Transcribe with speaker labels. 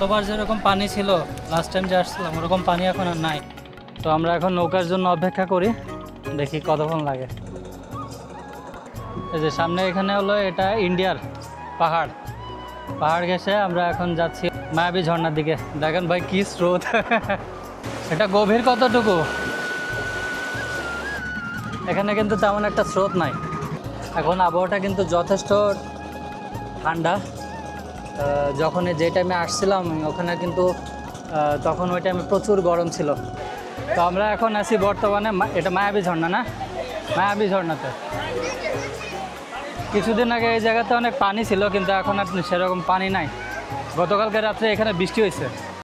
Speaker 1: গতবার যেরকম পানি ছিল লাস্ট টাইম যে আসছিলাম ওরকম পানি এখন আর নাই। তো আমরা এখন নৌকার জন্য অপেক্ষা করি, দেখি কতক্ষণ লাগে। এই যে সামনে এখানে হলো এটা ইন্ডিয়ার পাহাড়, পাহাড় ঘেঁষে আমরা এখন যাচ্ছি মায়াবী ঝর্ণার দিকে। দেখেন ভাই কি স্রোত এটা গভীর কতটুকু, এখানে কিন্তু তেমন একটা স্রোত নাই। এখন আবহাওয়াটা কিন্তু যথেষ্ট ঠান্ডা। যখন যে টাইমে আসছিলাম ওখানে কিন্তু তখন ওই টাইমে প্রচুর গরম ছিল। তো আমরা এখন আছি বর্তমানে এটা মায়াবী ঝর্ণা না, মায়াবী ঝর্ণাতে। কিছুদিন আগে এই জায়গাতে অনেক পানি ছিল, কিন্তু এখন আর সেরকম পানি নাই। গতকালকে রাত্রে এখানে বৃষ্টি হয়েছে।